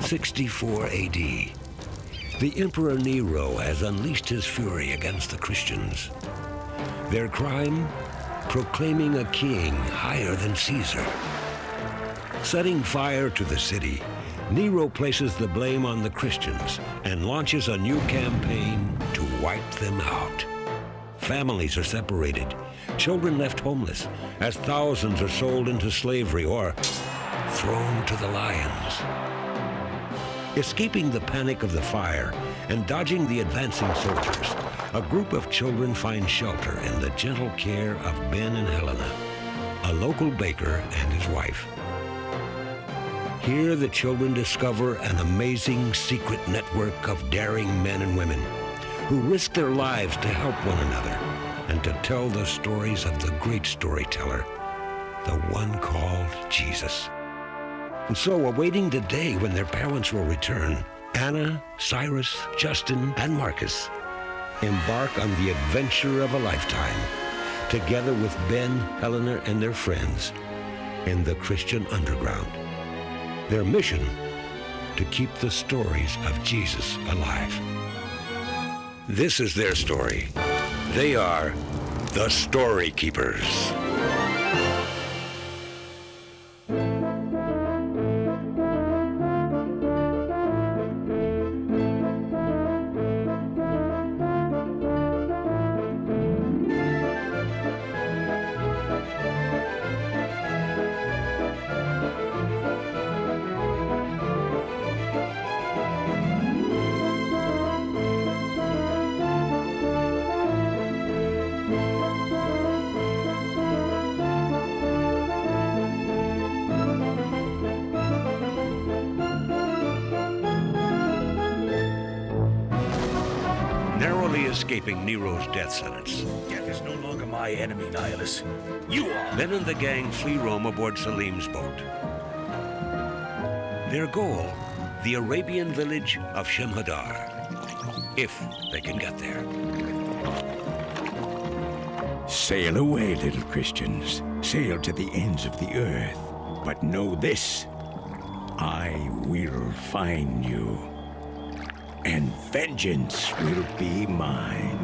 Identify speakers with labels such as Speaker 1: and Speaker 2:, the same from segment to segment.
Speaker 1: 64 AD. The Emperor Nero has unleashed his fury against the Christians. Their crime? Proclaiming a king higher than Caesar. Setting fire to the city, Nero places the blame on the Christians and launches a new campaign to wipe them out. Families are separated, children left homeless, as thousands are sold into slavery or thrown to the lions. Escaping the panic of the fire and dodging the advancing soldiers, a group of children find shelter in the gentle care of Ben and Helena, a local baker and his wife. Here the children discover an amazing secret network of daring men and women who risk their lives to help one another and to tell the stories of the great storyteller, the one called Jesus. And so, awaiting the day when their parents will return, Anna, Cyrus, Justin, and Marcus embark on the adventure of a lifetime, together with Ben, Helena, and their friends in the Christian underground. Their mission, to keep the stories of Jesus alive. This is their story. They are the Storykeepers. Escaping Nero's death sentence.
Speaker 2: Death is no longer my enemy, Nihilus. You are.
Speaker 1: Ben and the gang flee Rome aboard Salim's boat. Their goal, the Arabian village of Shemhadar, if they can get there.
Speaker 3: Sail away, little Christians. Sail to the ends of the earth. But know this, I will find you. And vengeance will be mine.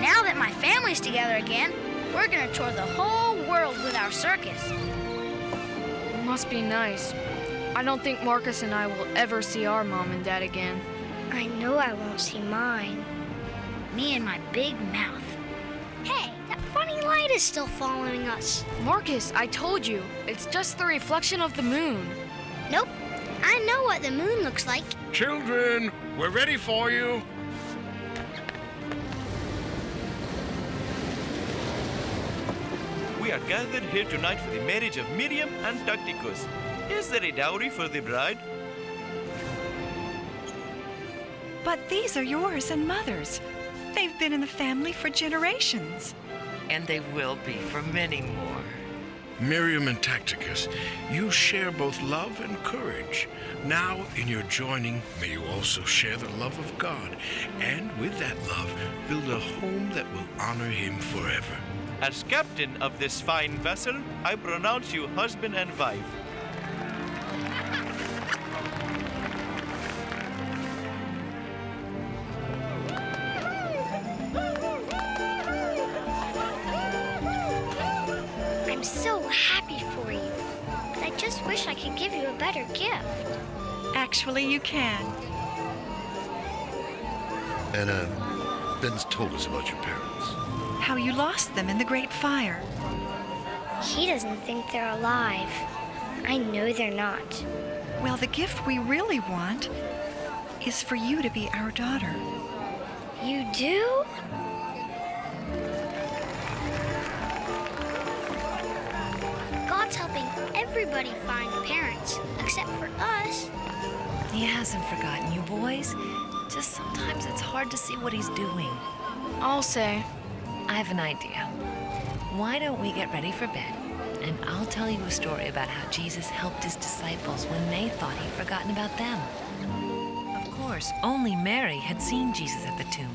Speaker 4: Now that my family's together again, we're gonna tour the whole world with our circus.
Speaker 5: It must be nice. I don't think Marcus and I will ever see our mom and dad again.
Speaker 4: I know I won't see mine. Me and my big mouth. Hey, that funny light is still following us.
Speaker 5: Marcus, I told you, it's just the reflection of the moon.
Speaker 4: Nope, I know what the moon looks like.
Speaker 6: Children, we're ready for you.
Speaker 7: We are gathered here tonight for the marriage of Miriam and Tacticus. Is there a dowry for the bride?
Speaker 8: But these are yours and Mother's. They've been in the family for generations.
Speaker 9: And they will be for many more.
Speaker 6: Miriam and Tacticus, you share both love and courage. Now, in your joining, may you also share the love of God, and with that love, build a home that will honor Him forever.
Speaker 7: As captain of this fine vessel, I pronounce you husband and wife.
Speaker 4: I'm so happy for you, but I just wish I could give you a better gift.
Speaker 8: Actually, you can.
Speaker 10: Anna, Ben's told us about your parents.
Speaker 8: How you lost them in the Great Fire.
Speaker 4: He doesn't think they're alive. I know they're not.
Speaker 8: Well, the gift we really want is for you to be our daughter.
Speaker 4: You do? God's helping everybody find parents, except for us.
Speaker 9: He hasn't forgotten you, boys. Just sometimes it's hard to see what he's doing.
Speaker 5: I'll say.
Speaker 9: I have an idea. Why don't we get ready for bed, and I'll tell you a story about how Jesus helped his disciples when they thought he'd forgotten about them. Of course, only Mary had seen Jesus at the tomb,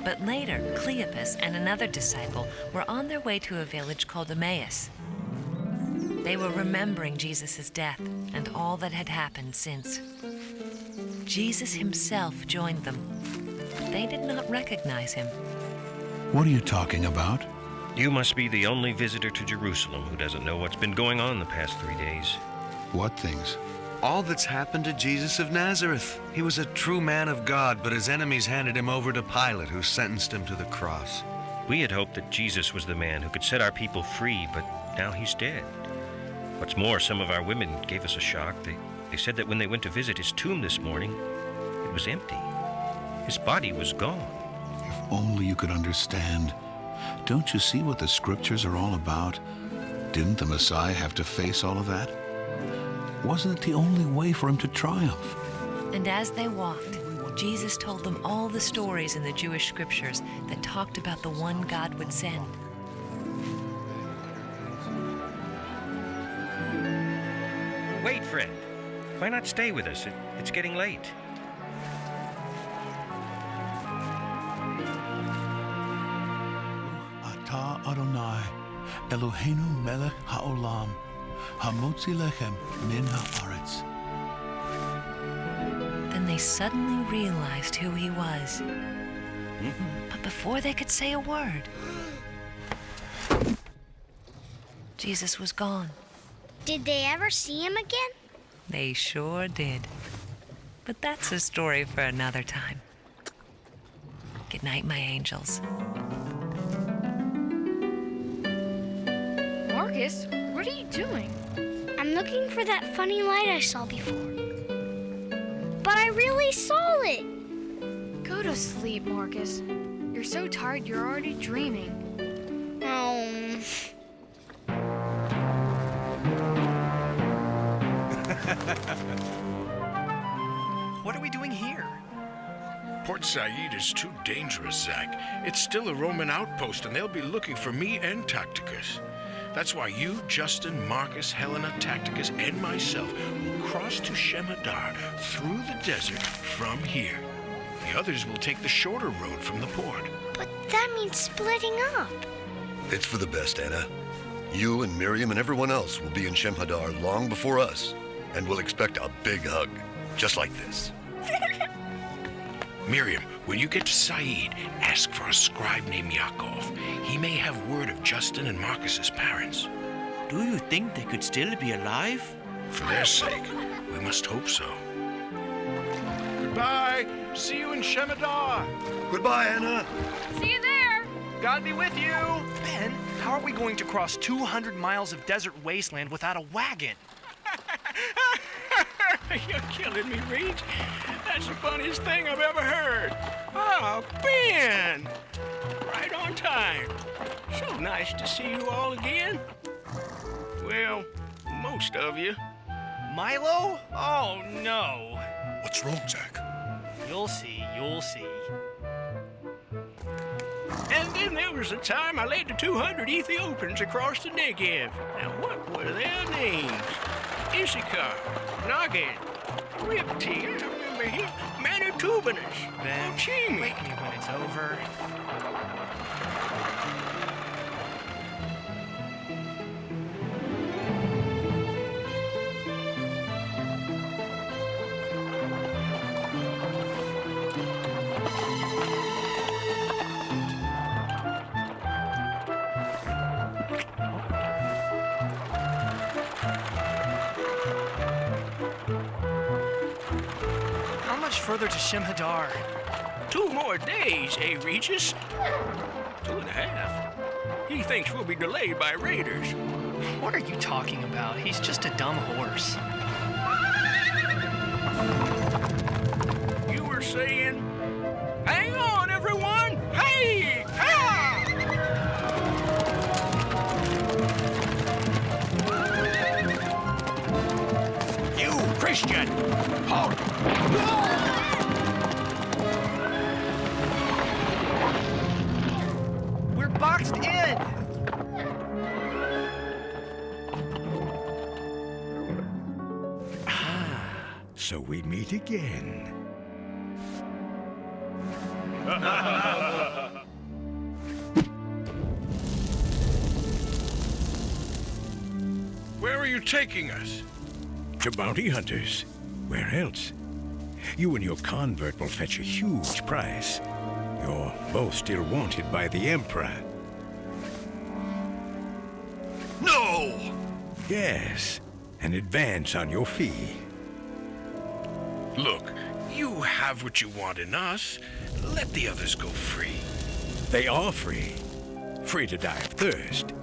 Speaker 9: But later, Cleopas and another disciple were on their way to a village called Emmaus. They were remembering Jesus' death and all that had happened since. Jesus himself joined them. They did not recognize him.
Speaker 11: What are you talking about?
Speaker 12: You must be the only visitor to Jerusalem who doesn't know what's been going on the past 3 days.
Speaker 11: What things?
Speaker 13: All that's happened to Jesus of Nazareth. He was a true man of God, but his enemies handed him over to Pilate, who sentenced him to the cross.
Speaker 12: We had hoped that Jesus was the man who could set our people free, but now he's dead. What's more, some of our women gave us a shock. They said that when they went to visit his tomb this morning, it was empty. His body was gone.
Speaker 11: If only you could understand. Don't you see what the scriptures are all about? Didn't the Messiah have to face all of that? Wasn't it the only way for him to triumph?
Speaker 9: And as they walked, Jesus told them all the stories in the Jewish scriptures that talked about the one God would send.
Speaker 12: Wait, Fred. Why not stay with us? It's getting late.
Speaker 11: Ata Adonai, Eloheinu melech haolam, hamotzi lechem min haaretz.
Speaker 9: Then they suddenly realized who he was. But before they could say a word, Jesus was gone.
Speaker 4: Did they ever see him again?
Speaker 9: They sure did. But that's a story for another time. Good night, my angels.
Speaker 5: Marcus, what are you doing?
Speaker 4: I'm looking for that funny light I saw before. But I really saw it.
Speaker 5: Go to sleep, Marcus. You're so tired you're already dreaming.
Speaker 2: What are we doing here?
Speaker 6: Port Said is too dangerous, Zach. It's still a Roman outpost, and they'll be looking for me and Tacticus. That's why you, Justin, Marcus, Helena, Tacticus, and myself will cross to Shemhaddar through the desert from here. The others will take the shorter road from the port.
Speaker 4: But that means splitting up.
Speaker 10: It's for the best, Anna. You and Miriam and everyone else will be in Shemhaddar long before us, and we'll expect a big hug, just like this.
Speaker 6: Miriam, when you get to Said, ask for a scribe named Yaakov. He may have word of Justin and Marcus's parents.
Speaker 7: Do you think they could still be alive?
Speaker 6: For their sake, we must hope so. Goodbye. See you in Shemhaddar.
Speaker 10: Goodbye, Anna.
Speaker 5: See you there.
Speaker 2: God be with you. Ben, how are we going to cross 200 miles of desert wasteland without a wagon?
Speaker 3: You're killing me, Reed. That's the funniest thing I've ever heard. Oh, Ben! Right on time. So nice to see you all again. Well, most of you.
Speaker 2: Milo? Oh, no.
Speaker 10: What's wrong, Zach?
Speaker 2: You'll see, you'll see.
Speaker 3: And then there was the time I led the 200 Ethiopians across the Negev. Now, what were their names? Issachar, Nagin, Ripti, I remember him, Manitobanus,
Speaker 2: Ben,
Speaker 3: Chimi.
Speaker 2: wake me when it's over. How much further to Shemhaddar?
Speaker 3: 2 more days, eh, Regis? 2.5. He thinks we'll be delayed by raiders.
Speaker 2: What are you talking about? He's just a dumb horse.
Speaker 3: You were saying, hang on, everyone! Hey! Ha!
Speaker 7: You, Christian! Halt!
Speaker 2: We're boxed in!
Speaker 3: So we meet again.
Speaker 6: you taking us?
Speaker 3: To bounty hunters. Where else? You and your convert will fetch a huge price. You're both still wanted by the Emperor.
Speaker 6: No!
Speaker 3: Yes, an advance on your fee.
Speaker 6: Look, you have what you want in us. Let the others go free.
Speaker 3: They are free. Free to die of thirst.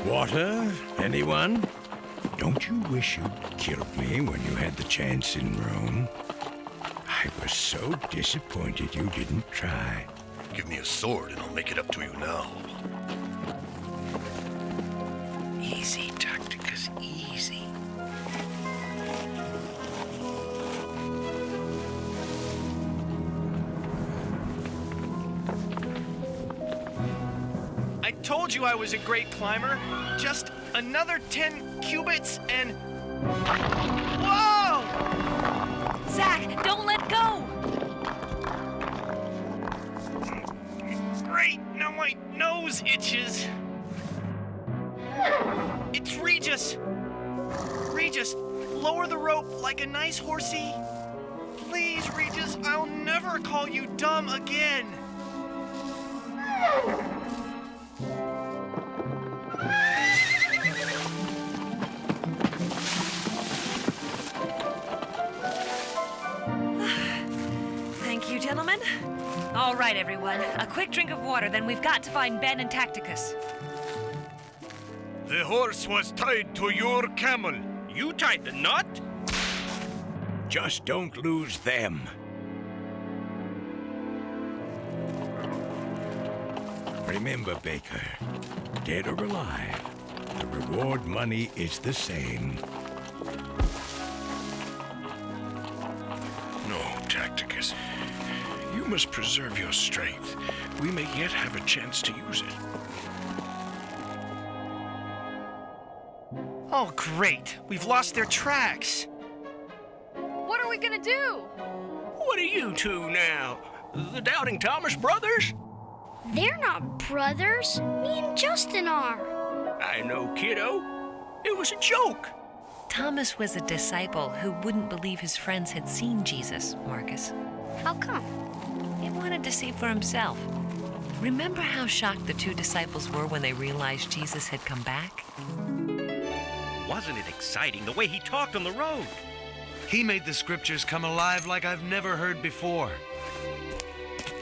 Speaker 3: Water? Anyone? Don't you wish you'd killed me when you had the chance in Rome? I was so disappointed you didn't try.
Speaker 10: Give me a sword and I'll make it up to you now.
Speaker 6: Easy, Tacticus, easy.
Speaker 2: I told you I was a great climber. Just another 10 cubits and... Whoa!
Speaker 9: Zach, don't let go!
Speaker 2: Great, now my nose itches. It's Regis. Regis, lower the rope like a nice horsey. Please, Regis, I'll never call you dumb again.
Speaker 9: Thank you, gentlemen. All right, everyone. A quick drink of water, then we've got to find Ben and Tacticus.
Speaker 6: The horse was tied to your camel.
Speaker 12: You tied the knot?
Speaker 3: Just don't lose them. Remember, Baker, dead or alive, the reward money is the same.
Speaker 6: No, Tacticus. You must preserve your strength. We may yet have a chance to use it.
Speaker 2: Oh, great. We've lost their tracks.
Speaker 5: What are we gonna do?
Speaker 12: What are you two now? The Doubting Thomas brothers?
Speaker 4: They're not brothers. Me and Justin are.
Speaker 12: I know, kiddo. It was a joke.
Speaker 9: Thomas was a disciple who wouldn't believe his friends had seen Jesus, Marcus.
Speaker 4: How come?
Speaker 9: He wanted to see for himself. Remember how shocked the two disciples were when they realized Jesus had come back?
Speaker 12: Wasn't it exciting the way he talked on the road?
Speaker 13: He made the scriptures come alive like I've never heard before.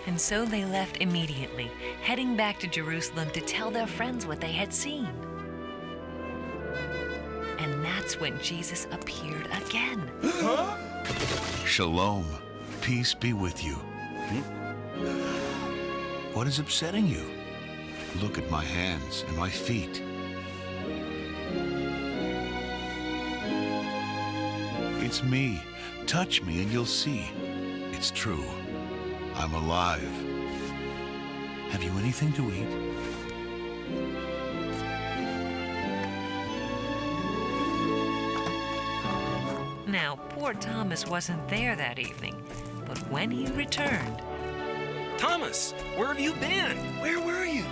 Speaker 9: And so they left immediately, heading back to Jerusalem to tell their friends what they had seen. And that's when Jesus appeared again.
Speaker 11: Huh? Shalom. Peace be with you. What is upsetting you? Look at my hands and my feet. It's me. Touch me and you'll see. It's true. I'm alive. Have you anything to eat?
Speaker 9: Now, poor Thomas wasn't there that evening, but when he returned...
Speaker 14: Thomas, where have you been? Where were you?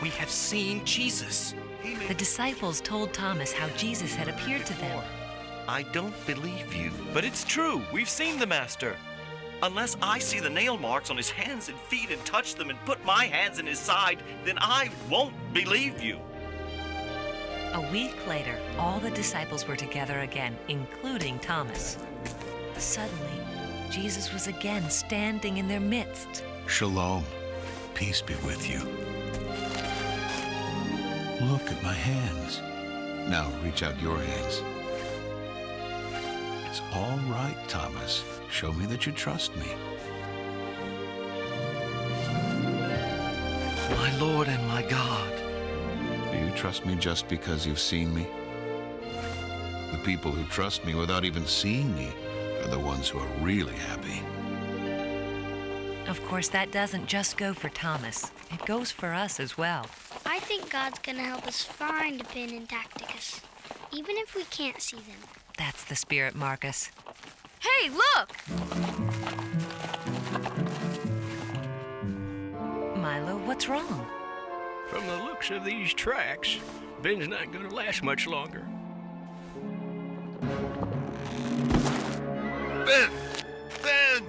Speaker 14: We have seen Jesus.
Speaker 9: The disciples told Thomas how Jesus had appeared to them.
Speaker 7: I don't believe you. But it's true. We've seen the Master. Unless I see the nail marks on his hands and feet and touch them and put my hands in his side, then I won't believe you.
Speaker 9: A week later, all the disciples were together again, including Thomas. Suddenly, Jesus was again standing in their midst.
Speaker 11: Shalom. Peace be with you. Look at my hands. Now reach out your hands. It's all right, Thomas. Show me that you trust me.
Speaker 13: My Lord and my God.
Speaker 11: Do you trust me just because you've seen me? The people who trust me without even seeing me are the ones who are really happy.
Speaker 9: Of course, that doesn't just go for Thomas. It goes for us as well.
Speaker 4: I think God's gonna help us find Ben and Tacticus, even if we can't see them.
Speaker 9: That's the spirit, Marcus.
Speaker 5: Hey, look!
Speaker 9: Milo, what's wrong?
Speaker 12: From the looks of these tracks, Ben's not going to last much longer.
Speaker 10: Ben! Ben!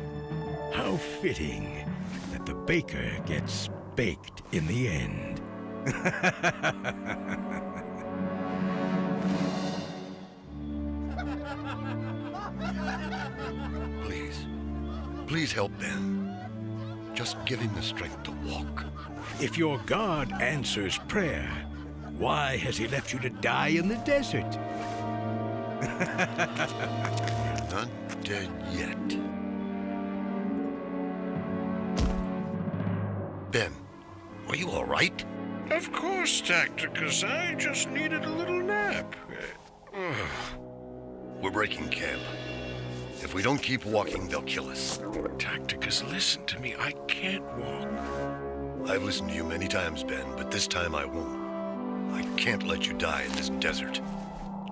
Speaker 3: How fitting that the baker gets baked in the end.
Speaker 10: Please help Ben. Just give him the strength to walk.
Speaker 3: If your God answers prayer, why has he left you to die in the desert?
Speaker 10: Not dead yet. Ben, are you all right?
Speaker 6: Of course, Tacticus. I just needed a little nap.
Speaker 10: We're breaking camp. If we don't keep walking, they'll kill us.
Speaker 6: Tacticus, listen to me. I can't walk.
Speaker 10: I've listened to you many times, Ben, but this time I won't. I can't let you die in this desert.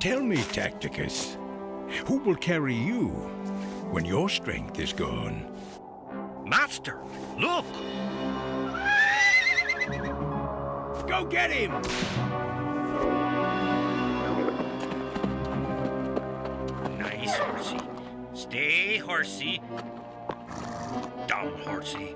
Speaker 3: Tell me, Tacticus, who will carry you when your strength is gone?
Speaker 12: Master, look!
Speaker 3: Go get him!
Speaker 12: Nice, horsey. Stay, horsey. Dumb horsey.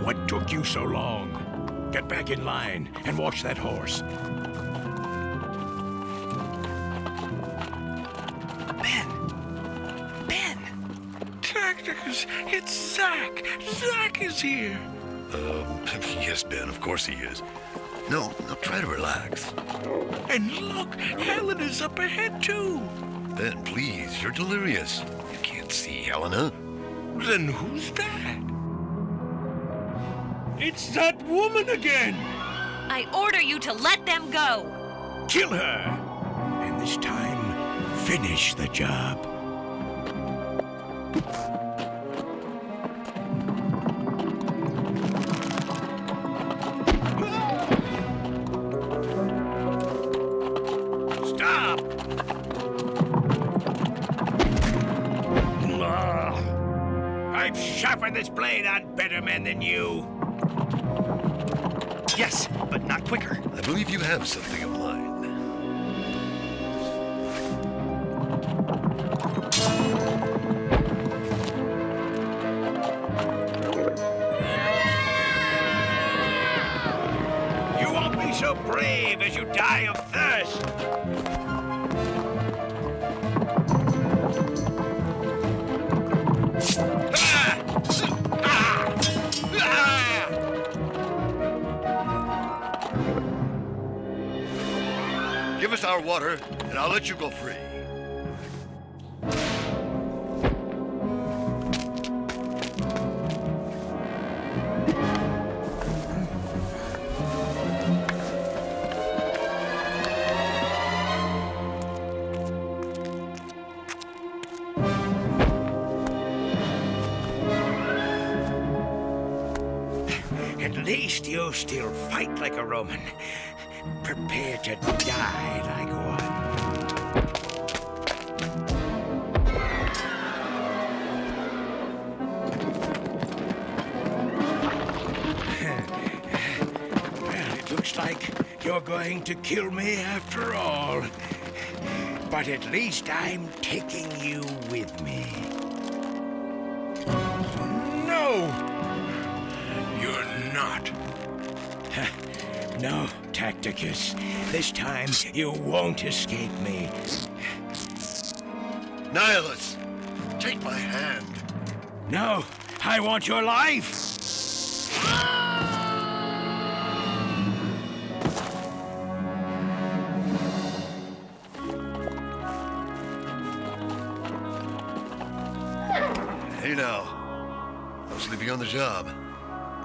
Speaker 3: What took you so long? Get back in line and watch that horse.
Speaker 6: Tacticus, it's Zach. Zach is here.
Speaker 10: Yes, Ben, of course he is. No, try to relax.
Speaker 6: And look, Helena's up ahead, too.
Speaker 10: Ben, please, you're delirious. You can't see Helena.
Speaker 6: Then who's that? It's that woman again!
Speaker 9: I order you to let them go!
Speaker 3: Kill her! And this time, finish the job.
Speaker 12: Stop!
Speaker 3: I've sharpened this blade on better men than you.
Speaker 2: Yes, but not quicker.
Speaker 10: I believe you have something in mind.
Speaker 3: You won't be so brave as you die of thirst.
Speaker 10: Give us our water, and I'll let you go free.
Speaker 3: At least you still fight like a Roman. Prepare to die like one. Well, it looks like you're going to kill me after all. But at least I'm taking you with me.
Speaker 6: No! You're not.
Speaker 3: No, Tacticus. This time you won't escape me.
Speaker 10: Nihilus, take my hand.
Speaker 3: No, I want your life.
Speaker 10: Hey now, how's sleeping on the job?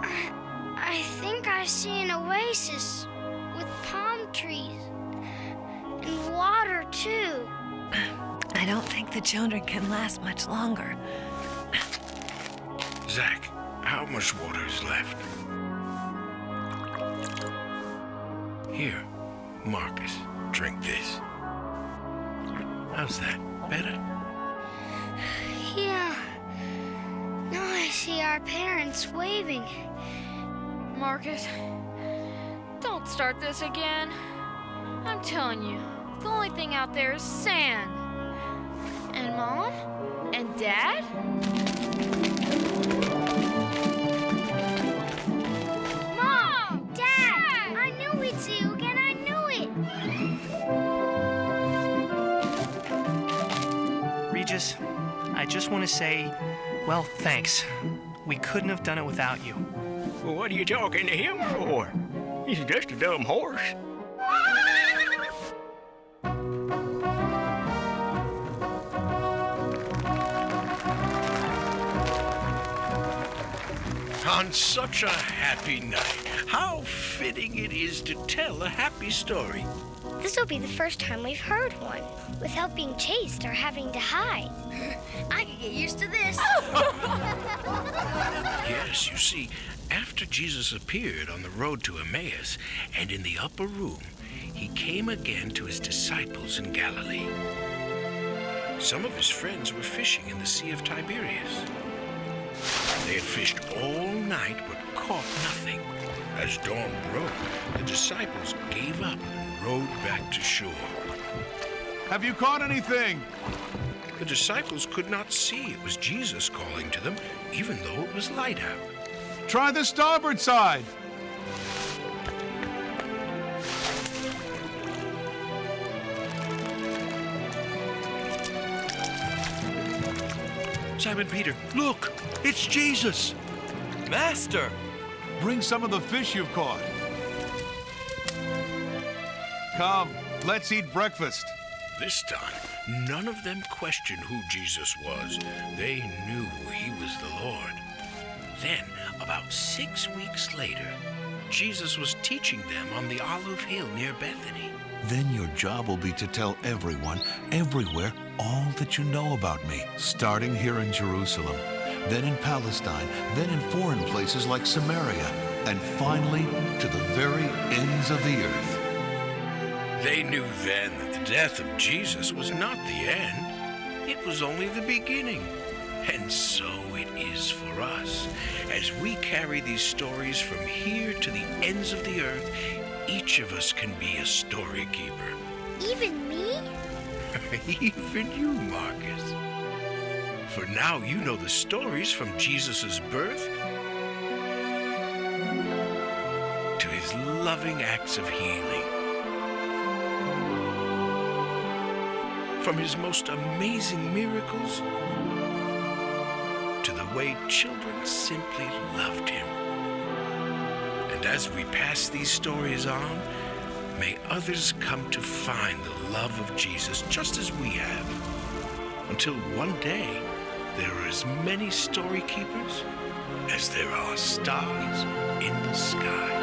Speaker 4: I think I see an oasis with palm trees and water too.
Speaker 9: I don't think the children can last much longer.
Speaker 6: Zach, how much water is left? Here, Marcus, drink this. How's that? Better?
Speaker 4: Yeah. Now I see our parents waving.
Speaker 5: Marcus, don't start this again. I'm telling you, the only thing out there is sand. And Mom? And Dad?
Speaker 4: Mom! Dad! I knew we'd see you again. I knew it.
Speaker 2: Regis, I just want to say, well, thanks. We couldn't have done it without you.
Speaker 3: Well, what are you talking to him for? He's just a dumb horse.
Speaker 6: On such a happy night, how fitting it is to tell a happy story.
Speaker 4: This will be the first time we've heard one without being chased or having to hide. I can get used to this.
Speaker 6: Yes, you see, after Jesus appeared on the road to Emmaus and in the upper room, he came again to his disciples in Galilee. Some of his friends were fishing in the Sea of Tiberias. They had fished all night but caught nothing. As dawn broke, the disciples gave up and rowed back to shore.
Speaker 11: Have you caught anything?
Speaker 6: The disciples could not see it was Jesus calling to them, even though it was light out.
Speaker 11: Try the starboard side.
Speaker 6: Simon Peter, look! It's Jesus!
Speaker 7: Master!
Speaker 11: Bring some of the fish you've caught. Come, let's eat breakfast.
Speaker 6: This time, none of them questioned who Jesus was. They knew he was the Lord. Then, about 6 weeks later, Jesus was teaching them on the Olive Hill near Bethany.
Speaker 11: Then your job will be to tell everyone, everywhere, all that you know about me, starting here in Jerusalem, then in Palestine, then in foreign places like Samaria, and finally to the very ends of the earth.
Speaker 6: They knew then that the death of Jesus was not the end. It was only the beginning. And so it is for us. As we carry these stories from here to the ends of the earth, each of us can be a story keeper.
Speaker 4: Even me?
Speaker 6: Even you, Marcus. For now you know the stories from Jesus' birth to his loving acts of healing, from his most amazing miracles to the way children simply loved him. And as we pass these stories on, may others come to find the love of Jesus just as we have, until one day there are as many story keepers as there are stars in the sky.